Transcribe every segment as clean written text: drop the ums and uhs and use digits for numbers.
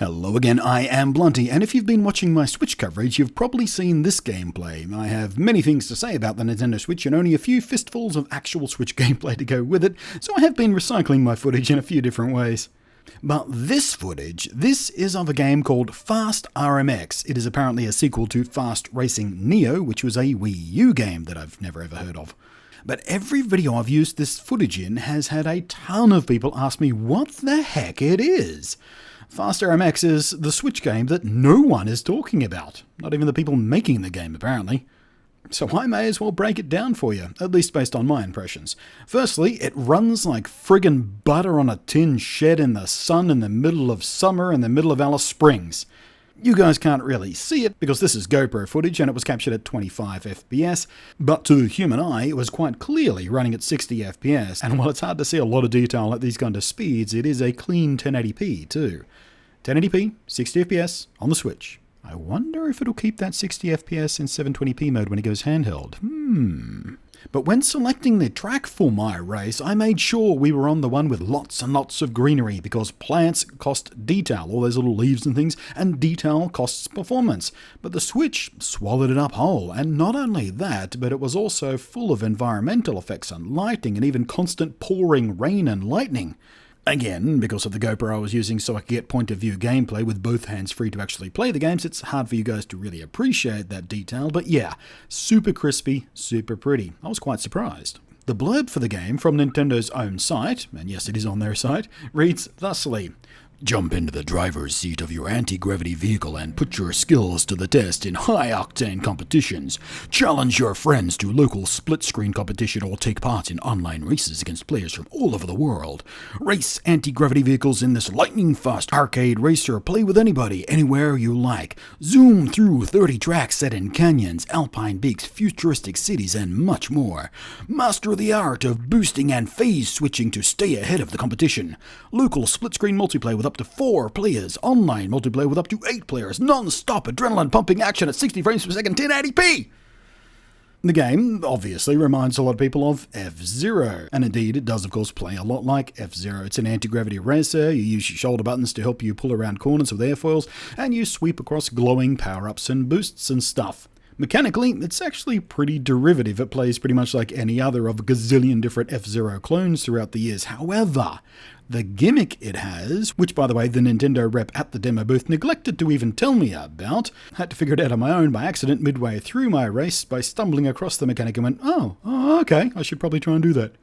Hello again, I am Blunty, and if you've been watching my Switch coverage, you've probably seen this gameplay. I have many things to say about the Nintendo Switch and only a few fistfuls of actual Switch gameplay to go with it, so I have been recycling my footage in a few different ways. But this footage, this is of a game called Fast RMX. It is apparently a sequel to Fast Racing Neo, which was a Wii U game that I've never ever heard of. But every video I've used this footage in has had a ton of people ask me what the heck it is. Fast RMX is the Switch game that no one is talking about. Not even the people making the game, apparently. So I may as well break it down for you, at least based on my impressions. Firstly, it runs like friggin' butter on a tin shed in the sun in the middle of summer in the middle of Alice Springs. You guys can't really see it because this is GoPro footage and it was captured at 25 FPS, but to the human eye it was quite clearly running at 60 FPS, and while it's hard to see a lot of detail at these kind of speeds, it is a clean 1080p too. 1080p, 60 FPS on the Switch. I wonder if it'll keep that 60 FPS in 720p mode when it goes handheld. But when selecting the track for my race, I made sure we were on the one with lots and lots of greenery, because plants cost detail, all those little leaves and things, and detail costs performance. But the Switch swallowed it up whole, and not only that, but it was also full of environmental effects and lighting, and even constant pouring rain and lightning. Again, because of the GoPro I was using so I could get point of view gameplay with both hands free to actually play the games, it's hard for you guys to really appreciate that detail, but yeah, super crispy, super pretty. I was quite surprised. The blurb for the game from Nintendo's own site, and yes it is on their site, reads thusly: "Jump into the driver's seat of your anti-gravity vehicle and put your skills to the test in high-octane competitions. Challenge your friends to local split-screen competition or take part in online races against players from all over the world. Race anti-gravity vehicles in this lightning-fast arcade racer. Play with anybody, anywhere you like. Zoom through 30 tracks set in canyons, alpine peaks, futuristic cities, and much more. Master the art of boosting and phase switching to stay ahead of the competition. Local split-screen multiplayer with up to 4 players, online multiplayer with up to 8 players, non-stop adrenaline-pumping action at 60 frames per second, 1080p! The game obviously reminds a lot of people of F-Zero, and indeed it does of course play a lot like F-Zero. It's an anti-gravity racer, you use your shoulder buttons to help you pull around corners with airfoils, and you sweep across glowing power-ups and boosts and stuff. Mechanically, it's actually pretty derivative. It plays pretty much like any other of a gazillion different F-Zero clones throughout the years. However, the gimmick it has, which by the way the Nintendo rep at the demo booth neglected to even tell me about, had to figure it out on my own by accident midway through my race by stumbling across the mechanic and went, oh okay, I should probably try and do that.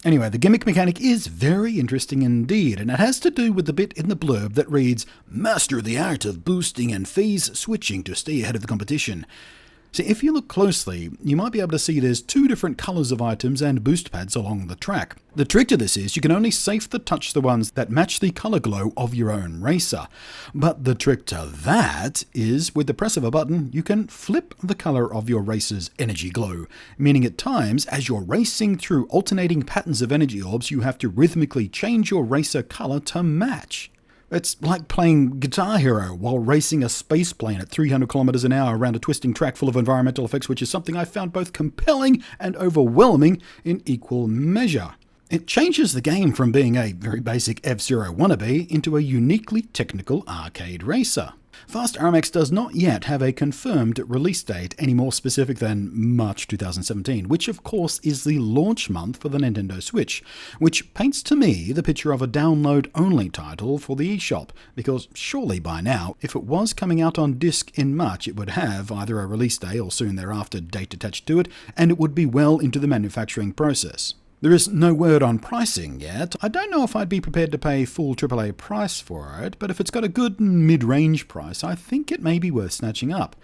Anyway, the gimmick mechanic is very interesting indeed, and it has to do with the bit in the blurb that reads, "Master the art of boosting and phase switching to stay ahead of the competition." See, if you look closely, you might be able to see there's 2 different colours of items and boost pads along the track. The trick to this is you can only safely touch the ones that match the colour glow of your own racer. But the trick to that is, with the press of a button, you can flip the colour of your racer's energy glow, meaning at times, as you're racing through alternating patterns of energy orbs, you have to rhythmically change your racer colour to match. It's like playing Guitar Hero while racing a space plane at 300 kilometers an hour around a twisting track full of environmental effects, which is something I found both compelling and overwhelming in equal measure. It changes the game from being a very basic F-Zero wannabe into a uniquely technical arcade racer. Fast RMX does not yet have a confirmed release date any more specific than March 2017, which of course is the launch month for the Nintendo Switch, which paints to me the picture of a download-only title for the eShop, because surely by now, if it was coming out on disc in March, it would have either a release day or soon thereafter date attached to it, and it would be well into the manufacturing process. There is no word on pricing yet. I don't know if I'd be prepared to pay full AAA price for it, but if it's got a good mid-range price, I think it may be worth snatching up.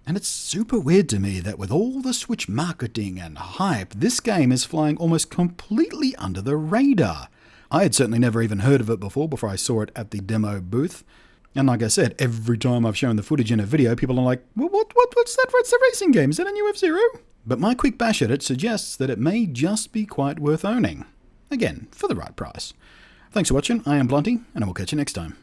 And it's super weird to me that with all the Switch marketing and hype, this game is flying almost completely under the radar. I had certainly never even heard of it before I saw it at the demo booth. And like I said, every time I've shown the footage in a video, people are like, well, what's that? What's the racing game? Is that a new F-Zero? But my quick bash at it suggests that it may just be quite worth owning. Again, for the right price. Thanks for watching, I am Blunty, and I will catch you next time.